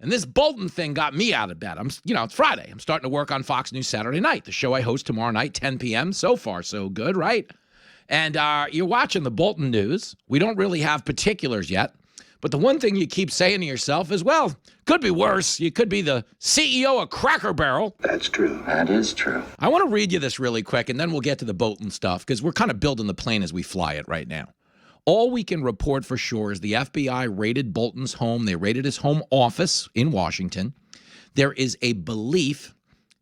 And this Bolton thing got me out of bed. It's Friday. I'm starting to work on Fox News Saturday night, the show I host tomorrow night, 10 p.m. So far, so good, right? And you're watching the Bolton news. We don't really have particulars yet. But the one thing you keep saying to yourself is, well, could be worse. You could be the CEO of Cracker Barrel. That's true. That is true. I want to read you this really quick, and then we'll get to the Bolton stuff, because we're kind of building the plane as we fly it right now. All we can report for sure is the FBI raided Bolton's home. They raided his home office in Washington. There is a belief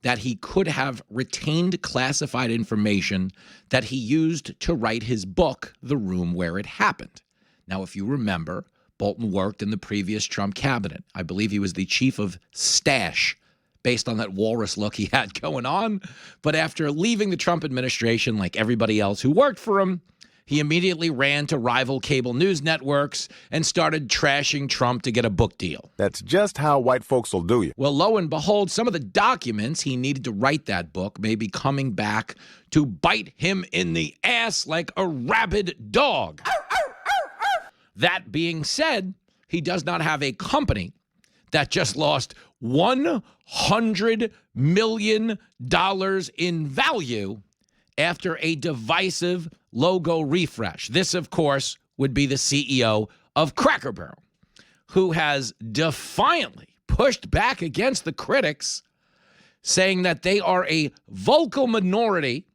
that he could have retained classified information that he used to write his book, The Room Where It Happened. Now, if you remember, Bolton worked in the previous Trump cabinet. I believe he was the chief of stash, based on that walrus look he had going on. But after leaving the Trump administration, like everybody else who worked for him, he immediately ran to rival cable news networks and started trashing Trump to get a book deal. That's just how white folks will do you. Well, lo and behold, some of the documents he needed to write that book may be coming back to bite him in the ass like a rabid dog. That being said, he does not have a company that just lost $100 million in value after a divisive logo refresh. This, of course, would be the CEO of Cracker Barrel, who has defiantly pushed back against the critics, saying that they are a vocal minority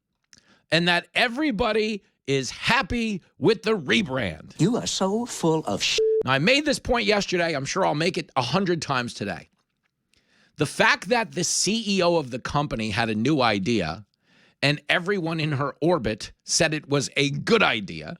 and that everybody is happy with the rebrand. You are so full of shit. Now, I made this point yesterday. I'm sure I'll make it 100 times today. The fact that the CEO of the company had a new idea and everyone in her orbit said it was a good idea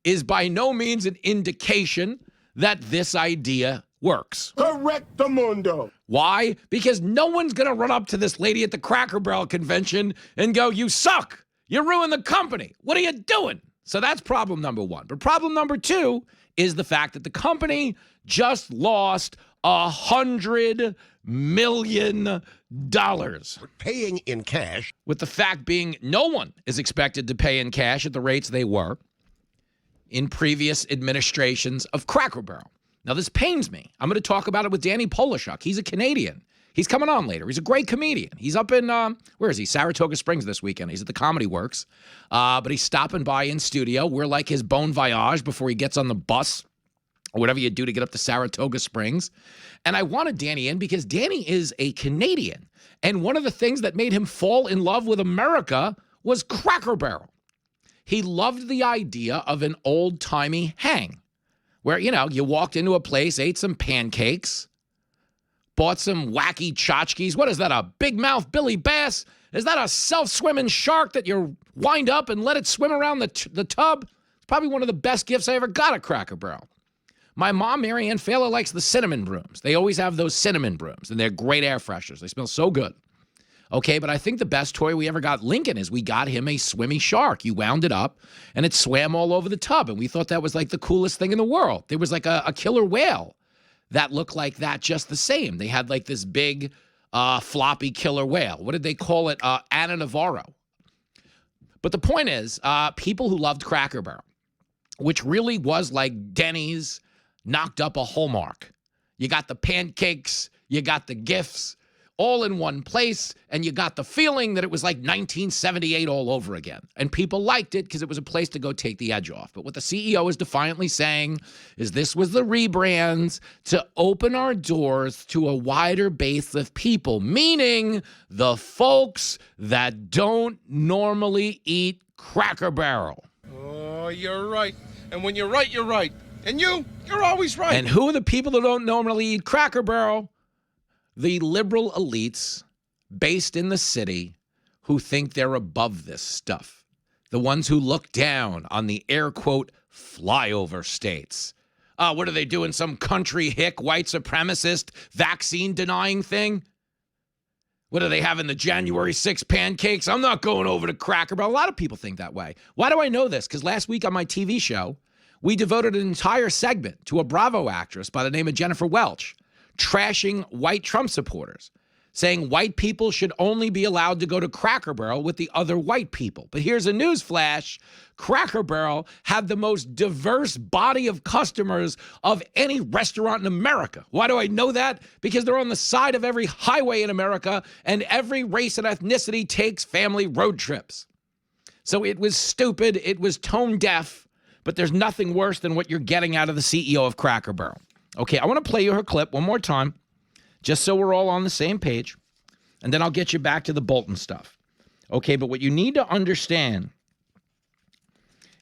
is by no means an indication that this idea works. Correctamundo. Why? Because no one's going to run up to this lady at the Cracker Barrel convention and go, you suck. You ruined the company. What are you doing? So that's problem number one. But problem number two is the fact that the company just lost $100 million. We're paying in cash. With the fact being no one is expected to pay in cash at the rates they were in previous administrations of Cracker Barrel. Now, this pains me. I'm going to talk about it with Danny Polishuk. He's a Canadian. He's coming on later. He's a great comedian. He's up in, where is he? Saratoga Springs this weekend. He's at the Comedy Works. But he's stopping by in studio. We're like his bon voyage before he gets on the bus or whatever you do to get up to Saratoga Springs. And I wanted Danny in because Danny is a Canadian. And one of the things that made him fall in love with America was Cracker Barrel. He loved the idea of an old-timey hang where, you walked into a place, ate some pancakes, bought some wacky tchotchkes. What is that, a big mouth Billy Bass? Is that a self-swimming shark that you wind up and let it swim around the tub? It's probably one of the best gifts I ever got at Cracker Barrel. My mom, Mary Ann Failer, likes the cinnamon brooms. They always have those cinnamon brooms, and they're great air fresheners. They smell so good. Okay, but I think the best toy we ever got Lincoln is we got him a swimmy shark. You wound it up, and it swam all over the tub, and we thought that was like the coolest thing in the world. There was like a killer whale that looked like that just the same. They had like this big floppy killer whale. What did they call it? Anna Navarro. But the point is, people who loved Cracker Barrel, which really was like Denny's knocked up a Hallmark. You got the pancakes, you got the gifts, all in one place, and you got the feeling that it was like 1978 all over again. And people liked it because it was a place to go take the edge off. But what the CEO is defiantly saying is this was the rebrands to open our doors to a wider base of people, meaning the folks that don't normally eat Cracker Barrel. Oh, you're right. And when you're right, you're right. And you're always right. And who are the people that don't normally eat Cracker Barrel? The liberal elites based in the city who think they're above this stuff. The ones who look down on the air quote flyover states. What are they doing? Some country hick white supremacist vaccine denying thing? What are they having, the January 6 pancakes? I'm not going over to Cracker Barrel. A lot of people think that way. Why do I know this? Because last week on my TV show, we devoted an entire segment to a Bravo actress by the name of Jennifer Welch, trashing white Trump supporters, saying white people should only be allowed to go to Cracker Barrel with the other white people. But here's a news flash. Cracker Barrel had the most diverse body of customers of any restaurant in America. Why do I know that? Because they're on the side of every highway in America, and every race and ethnicity takes family road trips. So it was stupid. It was tone deaf, but there's nothing worse than what you're getting out of the CEO of Cracker Barrel. Okay, I want to play you her clip one more time, just so we're all on the same page, and then I'll get you back to the Bolton stuff. Okay, but what you need to understand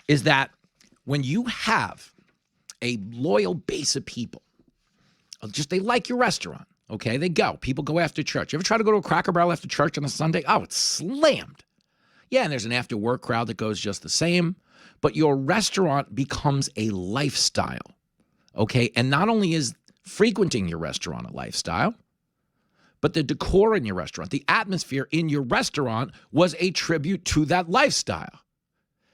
is that when you have a loyal base of people, just they like your restaurant, okay? They go. People go after church. You ever try to go to a Cracker Barrel after church on a Sunday? Oh, it's slammed. Yeah, and there's an after-work crowd that goes just the same, but your restaurant becomes a lifestyle, okay? And not only is frequenting your restaurant a lifestyle, but the decor in your restaurant, the atmosphere in your restaurant was a tribute to that lifestyle.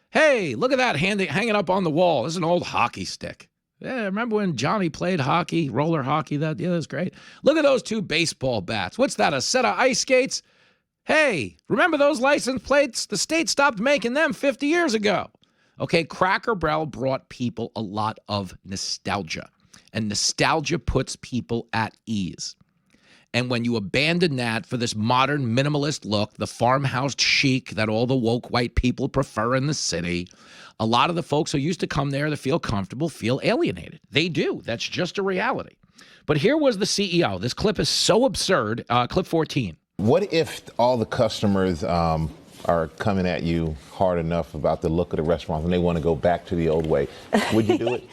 Hey, look at that hanging up on the wall. This is an old hockey stick. Yeah, remember when Johnny played hockey, roller hockey? That was great. Look at those two baseball bats. What's that, a set of ice skates? Hey, remember those license plates? The state stopped making them 50 years ago. Okay, Cracker Barrel brought people a lot of nostalgia, and nostalgia puts people at ease. And when you abandon that for this modern minimalist look, the farmhouse chic that all the woke white people prefer in the city, a lot of the folks who used to come there to feel comfortable feel alienated. They do. That's just a reality. But here was the CEO. This clip is so absurd. Clip 14. What if all the customers are coming at you hard enough about the look of the restaurant and they want to go back to the old way? Would you do it?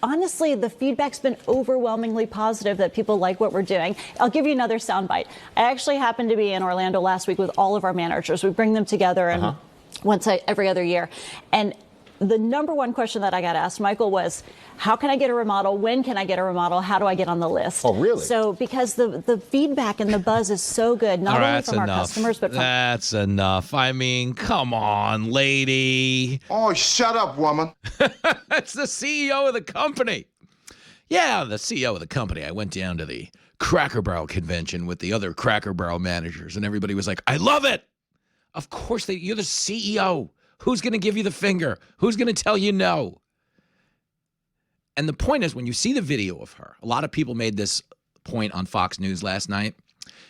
Honestly, the feedback's been overwhelmingly positive that people like what we're doing. I'll give you another soundbite. I actually happened to be in Orlando last week with all of our managers. We bring them together and once every other year. And the number one question that I got asked, Michael, was, how can I get a remodel? When can I get a remodel? How do I get on the list? Oh, really? So because the feedback and the buzz is so good, not only from our customers, but from... That's enough. I mean, come on, lady. Oh, shut up, woman. That's the CEO of the company. Yeah, the CEO of the company. I went down to the Cracker Barrel convention with the other Cracker Barrel managers, and everybody was like, I love it. Of course, you're the CEO. Who's going to give you the finger? Who's going to tell you no? And the point is, when you see the video of her, a lot of people made this point on Fox News last night.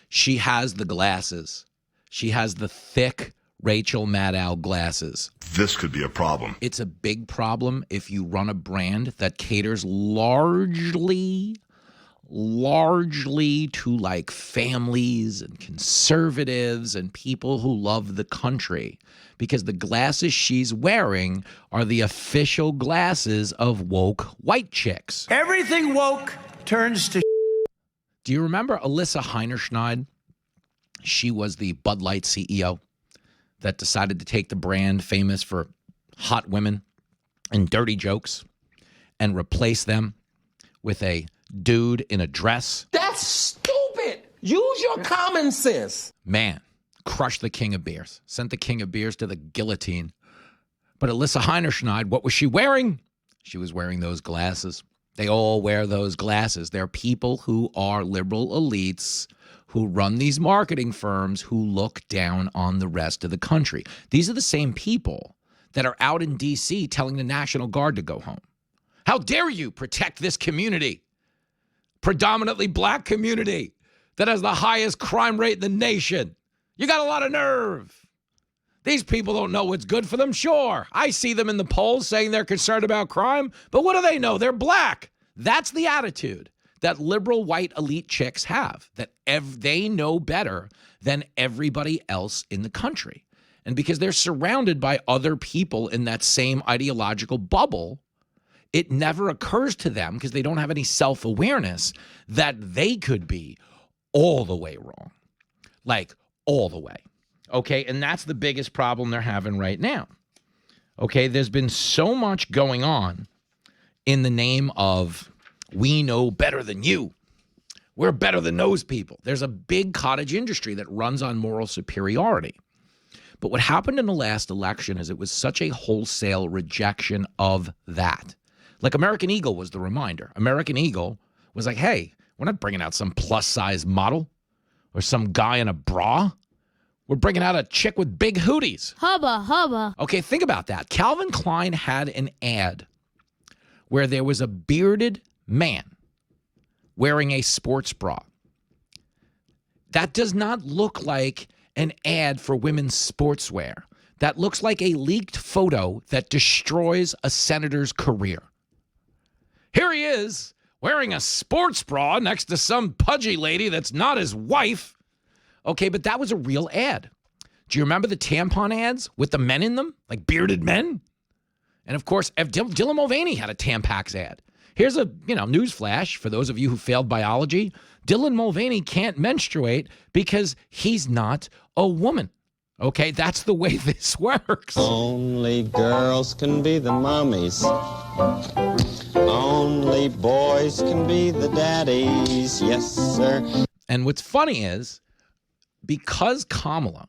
She has the glasses. She has the thick Rachel Maddow glasses. This could be a problem. It's a big problem if you run a brand that caters largely to like families and conservatives and people who love the country, because the glasses she's wearing are the official glasses of woke white chicks. Everything woke turns to. Do you remember Alyssa Heinerschneid? She was the Bud Light CEO that decided to take the brand famous for hot women and dirty jokes and replace them with a dude in a dress. That's stupid. Use your common sense. Man, crushed the king of beers. Sent the king of beers to the guillotine. But Alyssa Heinerschneid, what was she wearing? She was wearing those glasses. They all wear those glasses. They're people who are liberal elites who run these marketing firms who look down on the rest of the country. These are the same people that are out in D.C. telling the National Guard to go home. How dare you protect this community? Predominantly black community that has the highest crime rate in the nation. You got a lot of nerve. These people don't know what's good for them. Sure, I see them in the polls saying they're concerned about crime, but what do they know? They're black. That's the attitude that liberal white elite chicks have, that they know better than everybody else in the country. And because they're surrounded by other people in that same ideological bubble, it never occurs to them, because they don't have any self-awareness, that they could be all the way wrong. Like, all the way. Okay, and that's the biggest problem they're having right now. Okay, there's been so much going on in the name of, we know better than you. We're better than those people. There's a big cottage industry that runs on moral superiority. But what happened in the last election is it was such a wholesale rejection of that. Like American Eagle was the reminder. American Eagle was like, hey, we're not bringing out some plus-size model. or some guy in a bra. We're bringing out a chick with big hooties. Hubba, hubba. Okay, think about that. Calvin Klein had an ad where there was a bearded man wearing a sports bra. That does not look like an ad for women's sportswear. That looks like a leaked photo that destroys a senator's career. Here he is, wearing a sports bra next to some pudgy lady that's not his wife. Okay, but that was a real ad. Do you remember the tampon ads with the men in them, like bearded men? And of course, Dylan Mulvaney had a Tampax ad. Here's a news flash for those of you who failed biology. Dylan Mulvaney can't menstruate because he's not a woman. Okay, that's the way this works. Only girls can be the mommies. Only boys can be the daddies. Yes, sir. And what's funny is, because Kamala,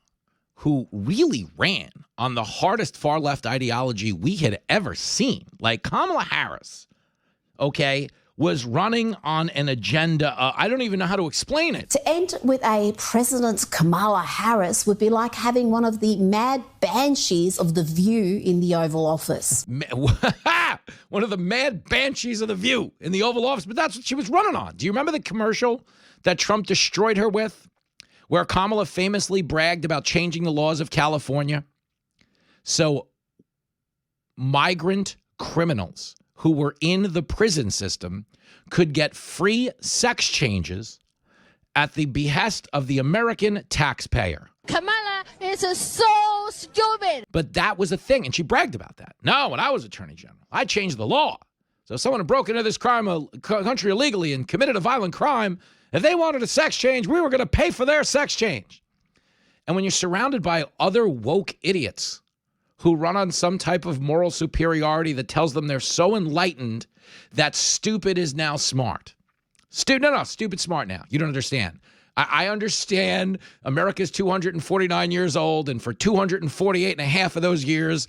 who really ran on the hardest far-left ideology we had ever seen, like Kamala Harris, okay, was running on an agenda. I don't even know how to explain it. To end with a President Kamala Harris would be like having one of the mad banshees of The View in the Oval Office. One of the mad banshees of The View in the Oval Office. But that's what she was running on. Do you remember the commercial that Trump destroyed her with, where Kamala famously bragged about changing the laws of California? So migrant criminals who were in the prison system could get free sex changes at the behest of the American taxpayer. Kamala is so stupid. But that was a thing, and she bragged about that. No, when I was Attorney General, I changed the law. So if someone had broken into this country illegally and committed a violent crime, if they wanted a sex change, we were going to pay for their sex change. And when you're surrounded by other woke idiots who run on some type of moral superiority that tells them they're so enlightened that stupid is now smart. Stupid smart now. You don't understand. I understand America's 249 years old, and for 248 and a half of those years,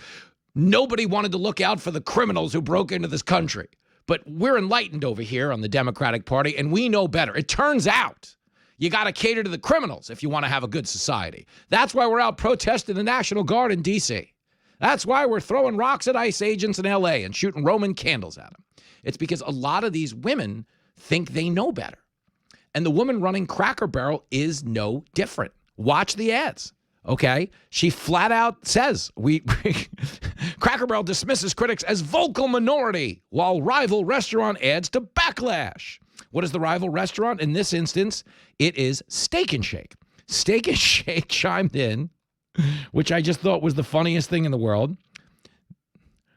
nobody wanted to look out for the criminals who broke into this country. But we're enlightened over here on the Democratic Party, and we know better. It turns out you got to cater to the criminals if you want to have a good society. That's why we're out protesting the National Guard in D.C. That's why we're throwing rocks at ICE agents in L.A. and shooting Roman candles at them. It's because a lot of these women think they know better. And the woman running Cracker Barrel is no different. Watch the ads, okay? She flat out says, Cracker Barrel dismisses critics as vocal minority, while rival restaurant adds to backlash. What is the rival restaurant? In this instance, it is Steak and Shake. Steak and Shake chimed in, which I just thought was the funniest thing in the world.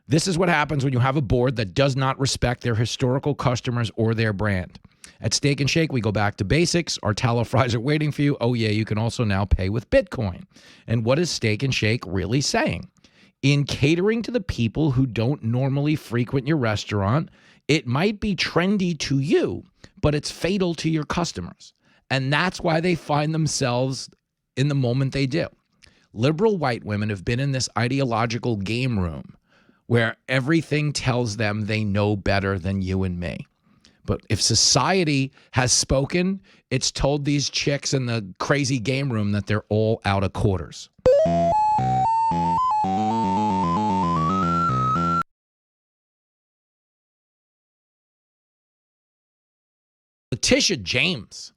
This is what happens when you have a board that does not respect their historical customers or their brand. At Steak and Shake, we go back to basics. Our tallow fries are waiting for you. Oh, yeah, you can also now pay with Bitcoin. And what is Steak and Shake really saying? In catering to the people who don't normally frequent your restaurant, it might be trendy to you, but it's fatal to your customers. And that's why they find themselves in the moment they do. Liberal white women have been in this ideological game room where everything tells them they know better than you and me. But if society has spoken, it's told these chicks in the crazy game room that they're all out of quarters. Letitia James.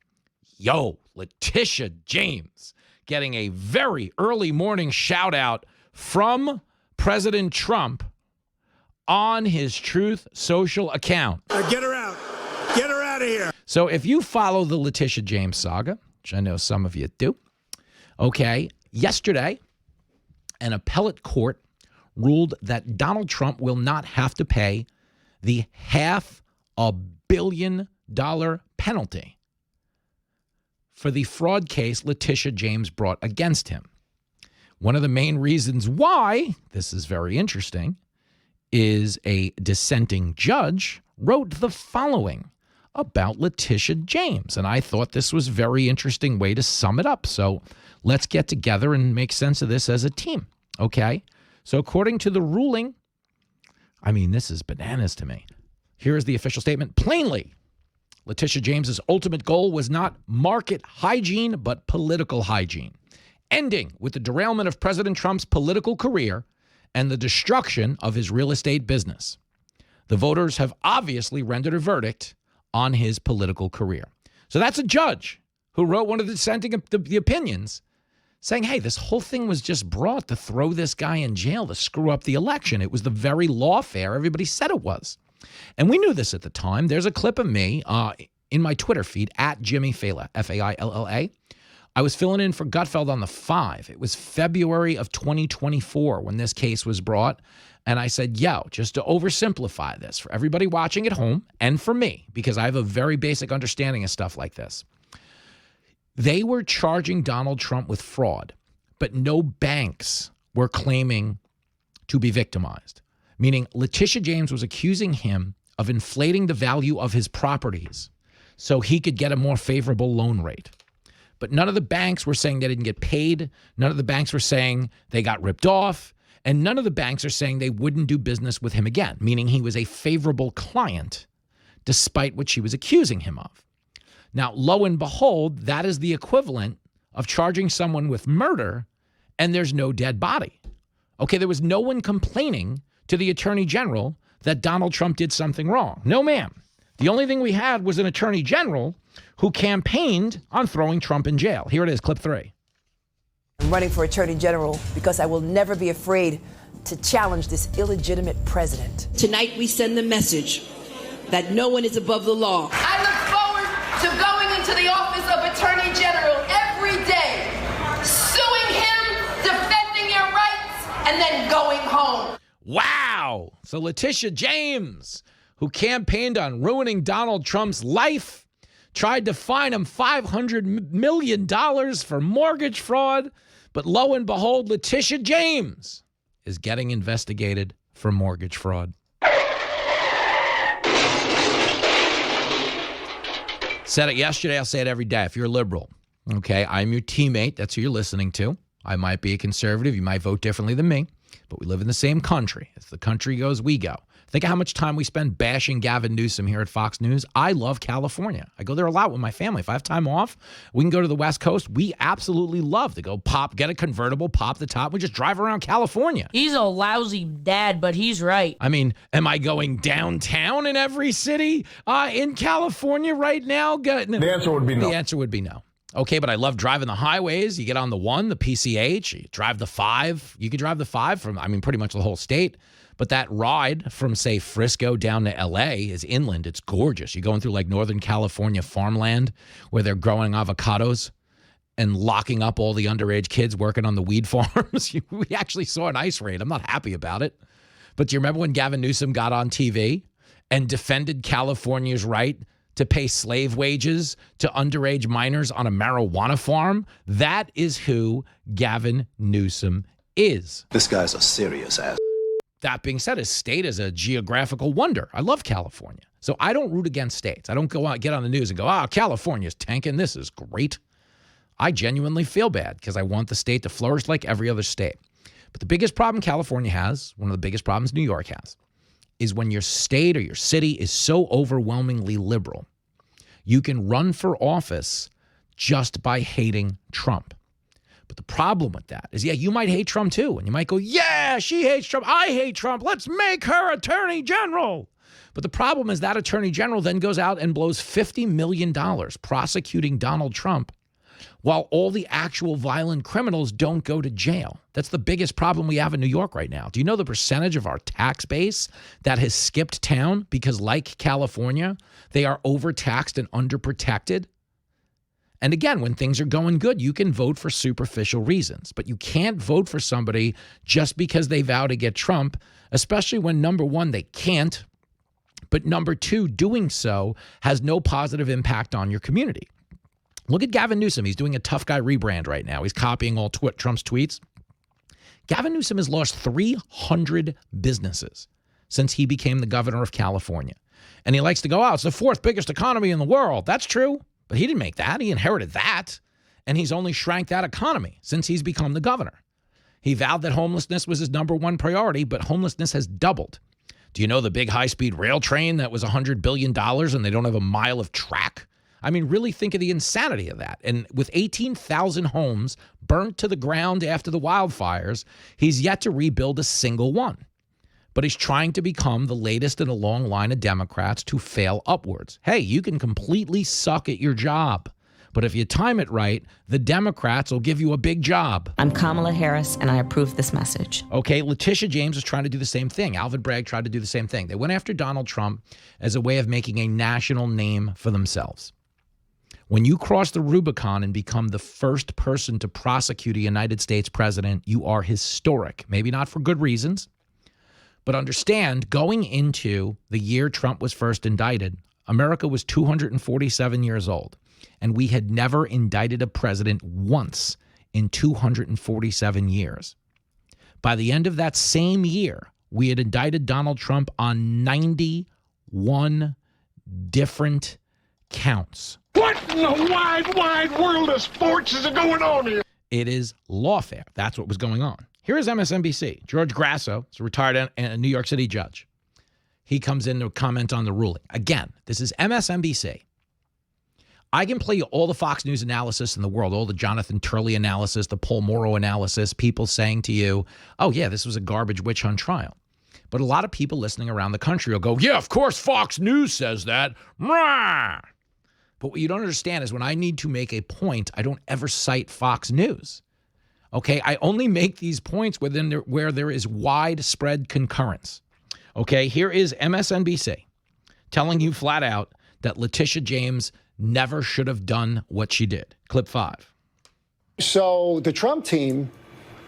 Letitia James getting a very early morning shout out from President Trump on his Truth Social account. Get her out. Get her out of here. So if you follow the Letitia James saga, which I know some of you do, okay, yesterday, an appellate court ruled that Donald Trump will not have to pay the $500 million penalty for the fraud case Letitia James brought against him. One of the main reasons why, this is very interesting, is a dissenting judge wrote the following about Letitia James. And I thought this was a very interesting way to sum it up. So let's get together and make sense of this as a team, okay? So according to the ruling, I mean, this is bananas to me. Here is the official statement. Plainly, Letitia James's ultimate goal was not market hygiene, but political hygiene, ending with the derailment of President Trump's political career and the destruction of his real estate business. The voters have obviously rendered a verdict on his political career. So that's a judge who wrote one of the dissenting the opinions saying, hey, this whole thing was just brought to throw this guy in jail, to screw up the election. It was the very lawfare everybody said it was. And we knew this at the time. There's a clip of me in my Twitter feed, at Jimmy Failla, Failla. I was filling in for Gutfeld on the 5. It was February of 2024 when this case was brought. And I said, yo, just to oversimplify this for everybody watching at home and for me, because I have a very basic understanding of stuff like this. They were charging Donald Trump with fraud, but no banks were claiming to be victimized, meaning Letitia James was accusing him of inflating the value of his properties so he could get a more favorable loan rate. But none of the banks were saying they didn't get paid. None of the banks were saying they got ripped off. And none of the banks are saying they wouldn't do business with him again, meaning he was a favorable client despite what she was accusing him of. Now, lo and behold, that is the equivalent of charging someone with murder and there's no dead body. Okay, there was no one complaining to the attorney general that Donald Trump did something wrong. No, ma'am. The only thing we had was an attorney general who campaigned on throwing Trump in jail. Here it is, clip 3. I'm running for attorney general because I will never be afraid to challenge this illegitimate president. Tonight we send the message that no one is above the law. I look forward to going into the office of attorney general every day, suing him, defending your rights, and then going home. Wow. So Letitia James, who campaigned on ruining Donald Trump's life, tried to fine him $500 million for mortgage fraud. But lo and behold, Letitia James is getting investigated for mortgage fraud. Said it yesterday, I'll say it every day. If you're a liberal, okay, I'm your teammate. That's who you're listening to. I might be a conservative. You might vote differently than me, but we live in the same country. As the country goes, we go. Think of how much time we spend bashing Gavin Newsom here at Fox News. I love California. I go there a lot with my family. If I have time off, we can go to the West Coast. We absolutely love to go get a convertible, pop the top. We just drive around California. He's a lousy dad, but he's right. I mean, am I going downtown in every city in California right now? The answer would be no. The answer would be no. Okay, but I love driving the highways. You get on the 1, the PCH, you drive the 5. You can drive the 5 from, pretty much the whole state. But that ride from, say, Frisco down to L.A. is inland. It's gorgeous. You're going through, like, Northern California farmland where they're growing avocados and locking up all the underage kids working on the weed farms. We actually saw an ICE raid. I'm not happy about it. But do you remember when Gavin Newsom got on TV and defended California's right to pay slave wages to underage minors on a marijuana farm? That is who Gavin Newsom is. This guy's a serious ass. That being said, his state is a geographical wonder. I love California. So I don't root against states. I don't go out, get on the news and go, California's tanking. This is great. I genuinely feel bad because I want the state to flourish like every other state. But the biggest problem California has, one of the biggest problems New York has, is when your state or your city is so overwhelmingly liberal, you can run for office just by hating Trump. But the problem with that is, you might hate Trump too. And you might go, yeah, she hates Trump. I hate Trump. Let's make her attorney general. But the problem is that attorney general then goes out and blows $50 million prosecuting Donald Trump while all the actual violent criminals don't go to jail. That's the biggest problem we have in New York right now. Do you know the percentage of our tax base that has skipped town because, like California, they are overtaxed and underprotected? And again, when things are going good, you can vote for superficial reasons, but you can't vote for somebody just because they vow to get Trump, especially when, number one, they can't, but number two, doing so has no positive impact on your community. Look at Gavin Newsom. He's doing a tough guy rebrand right now. He's copying all Trump's tweets. Gavin Newsom has lost 300 businesses since he became the governor of California. And he likes to go, it's the 4th biggest economy in the world. That's true. But he didn't make that. He inherited that. And he's only shrank that economy since he's become the governor. He vowed that homelessness was his number one priority, but homelessness has doubled. Do you know the big high-speed rail train that was $100 billion and they don't have a mile of track? I mean, really think of the insanity of that. And with 18,000 homes burnt to the ground after the wildfires, he's yet to rebuild a single one. But he's trying to become the latest in a long line of Democrats to fail upwards. Hey, you can completely suck at your job, but if you time it right, the Democrats will give you a big job. I'm Kamala Harris, and I approve this message. Okay, Letitia James is trying to do the same thing. Alvin Bragg tried to do the same thing. They went after Donald Trump as a way of making a national name for themselves. When you cross the Rubicon and become the first person to prosecute a United States president, you are historic. Maybe not for good reasons, but understand, going into the year Trump was first indicted, America was 247 years old, and we had never indicted a president once in 247 years. By the end of that same year, we had indicted Donald Trump on 91 different counts. What in the wide, wide world of sports is going on here? It is lawfare. That's what was going on. Here is MSNBC. George Grasso is a retired New York City judge. He comes in to comment on the ruling. Again, this is MSNBC. I can play you all the Fox News analysis in the world, all the Jonathan Turley analysis, the Paul Morrow analysis, people saying to you, oh, yeah, this was a garbage witch hunt trial. But a lot of people listening around the country will go, yeah, of course Fox News says that. Mwah! But what you don't understand is when I need to make a point, I don't ever cite Fox News. Okay, I only make these points where there is widespread concurrence. Okay, here is MSNBC telling you flat out that Letitia James never should have done what she did. Clip 5. So the Trump team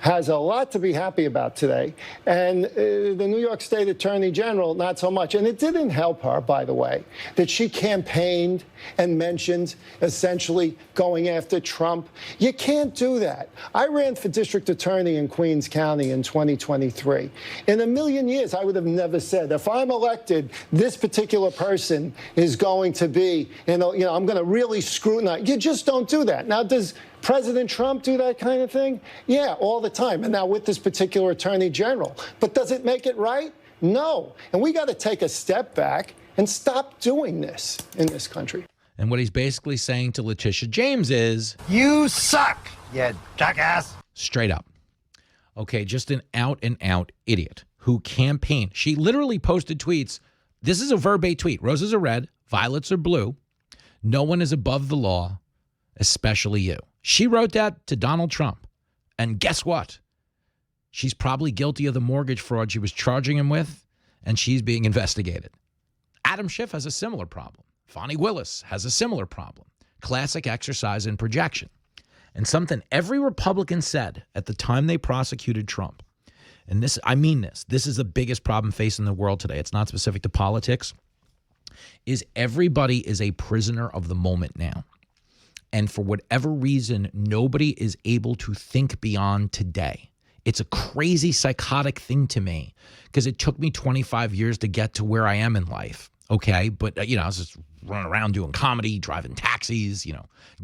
has a lot to be happy about today. And the New York State Attorney General, not so much. And it didn't help her, by the way, that she campaigned and mentioned essentially going after Trump. You can't do that. I ran for district attorney in Queens County in 2023. In a million years, I would have never said, if I'm elected, this particular person is going to be, I'm going to really scrutinize. You just don't do that. Now, does President Trump do that kind of thing? Yeah, all the time. And now with this particular attorney general. But does it make it right? No. And we got to take a step back and stop doing this in this country. And what he's basically saying to Letitia James is, you suck, you jackass. Straight up. Okay, just an out-and-out idiot who campaigned. She literally posted tweets. This is a verbatim tweet. Roses are red, violets are blue. No one is above the law, especially you. She wrote that to Donald Trump. And guess what? She's probably guilty of the mortgage fraud she was charging him with, and she's being investigated. Adam Schiff has a similar problem. Fonnie Willis has a similar problem. Classic exercise in projection. And something every Republican said at the time they prosecuted Trump, and this, I mean this is the biggest problem facing the world today. It's not specific to politics, is everybody is a prisoner of the moment now. And for whatever reason, nobody is able to think beyond today. It's a crazy, psychotic thing to me because it took me 25 years to get to where I am in life. Okay, but, I was just running around doing comedy, driving taxis,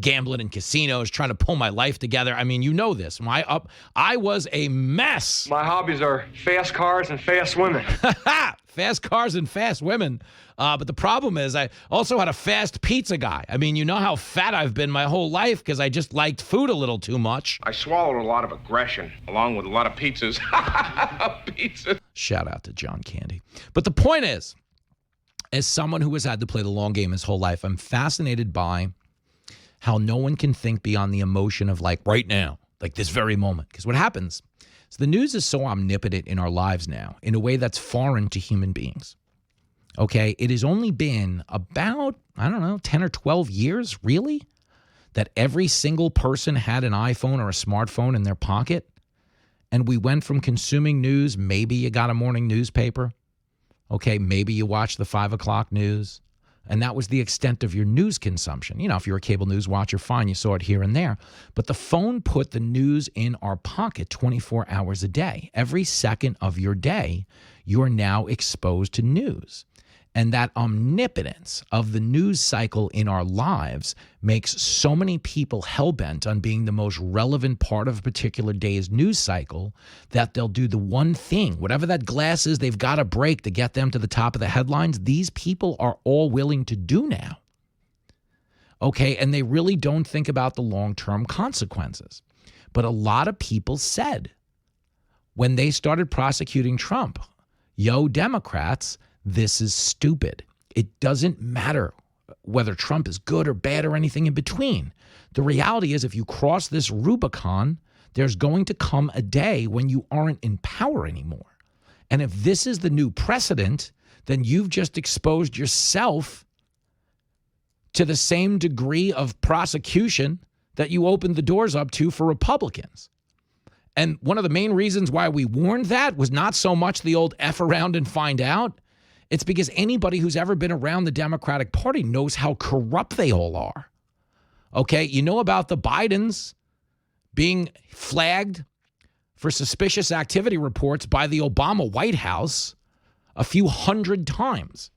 gambling in casinos, trying to pull my life together. I mean, you know this. I was a mess. My hobbies are fast cars and fast women. Fast cars and fast women. But the problem is I also had a fast pizza guy. I mean, you know how fat I've been my whole life because I just liked food a little too much. I swallowed a lot of aggression along with a lot of pizzas. Pizza. Shout out to John Candy. But the point is, as someone who has had to play the long game his whole life, I'm fascinated by how no one can think beyond the emotion of like right now, like this very moment. Because what happens is the news is so omnipotent in our lives now in a way that's foreign to human beings. Okay, it has only been about, 10 or 12 years, really, that every single person had an iPhone or a smartphone in their pocket. And we went from consuming news, maybe you got a morning newspaper. Okay, maybe you watch the 5 o'clock news, and that was the extent of your news consumption. If you're a cable news watcher, fine, you saw it here and there. But the phone put the news in our pocket 24 hours a day. Every second of your day, you're now exposed to news. And that omnipotence of the news cycle in our lives makes so many people hell-bent on being the most relevant part of a particular day's news cycle that they'll do the one thing, whatever that glass is they've got to break to get them to the top of the headlines. These people are all willing to do now. Okay, and they really don't think about the long-term consequences. But a lot of people said when they started prosecuting Trump, yo, Democrats, this is stupid. It doesn't matter whether Trump is good or bad or anything in between. The reality is if you cross this Rubicon, there's going to come a day when you aren't in power anymore. And if this is the new precedent, then you've just exposed yourself to the same degree of prosecution that you opened the doors up to for Republicans. And one of the main reasons why we warned that was not so much the old F around and find out. It's because anybody who's ever been around the Democratic Party knows how corrupt they all are. Okay, you know about the Bidens being flagged for suspicious activity reports by the Obama White House a few hundred times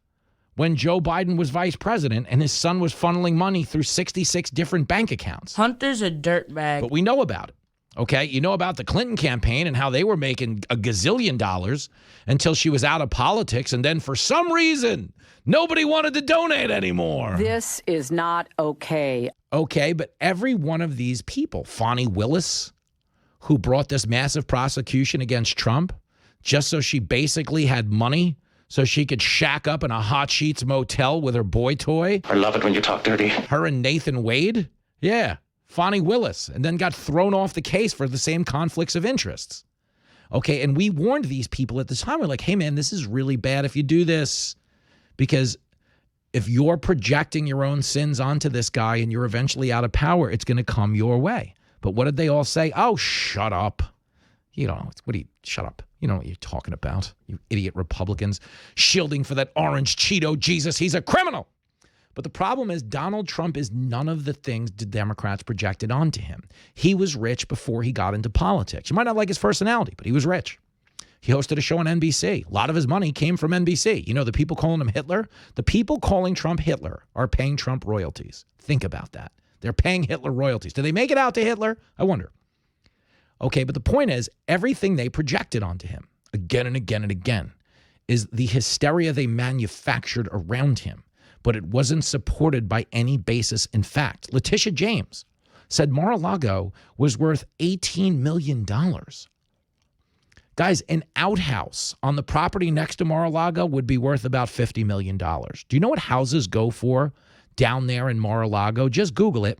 when Joe Biden was vice president and his son was funneling money through 66 different bank accounts. Hunter's a dirtbag. But we know about it. Okay, you know about the Clinton campaign and how they were making a gazillion dollars until she was out of politics, and then for some reason, nobody wanted to donate anymore. This is not okay. Okay, but every one of these people, Fonnie Willis, who brought this massive prosecution against Trump, just so she basically had money so she could shack up in a Hot Sheets motel with her boy toy. I love it when you talk dirty. Her and Nathan Wade? Yeah. Fonnie Willis, and then got thrown off the case for the same conflicts of interests. Okay, and we warned these people at the time. We're like, hey, man, this is really bad if you do this, because if you're projecting your own sins onto this guy and you're eventually out of power, it's going to come your way. But what did they all say? Oh, shut up. You know, shut up. You know what you're talking about, you idiot Republicans, shielding for that orange Cheeto Jesus. He's a criminal. But the problem is Donald Trump is none of the things the Democrats projected onto him. He was rich before he got into politics. You might not like his personality, but he was rich. He hosted a show on NBC. A lot of his money came from NBC. You know, the people calling him Hitler, the people calling Trump Hitler are paying Trump royalties. Think about that. They're paying Hitler royalties. Do they make it out to Hitler? I wonder. Okay, but the point is, everything they projected onto him again and again and again is the hysteria they manufactured around him. But it wasn't supported by any basis in fact. Letitia James said Mar-a-Lago was worth $18 million. Guys, an outhouse on the property next to Mar-a-Lago would be worth about $50 million. Do you know what houses go for down there in Mar-a-Lago? Just Google it.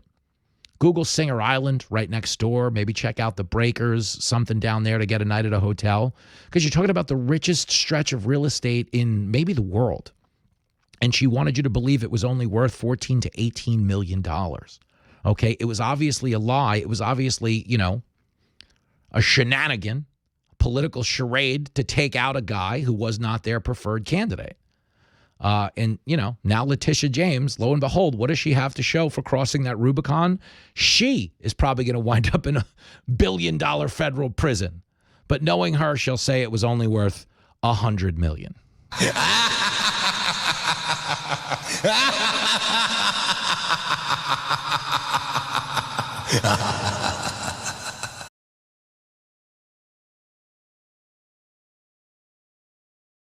Google Singer Island right next door. Maybe check out the Breakers, something down there to get a night at a hotel. Because you're talking about the richest stretch of real estate in maybe the world. And she wanted you to believe it was only worth $14 to $18 million. Okay, it was obviously a lie. It was obviously, you know, a shenanigan, a political charade to take out a guy who was not their preferred candidate. And, you know, now Letitia James, lo and behold, what does she have to show for crossing that Rubicon? She is probably going to wind up in a billion-dollar federal prison. But knowing her, she'll say it was only worth $100 million.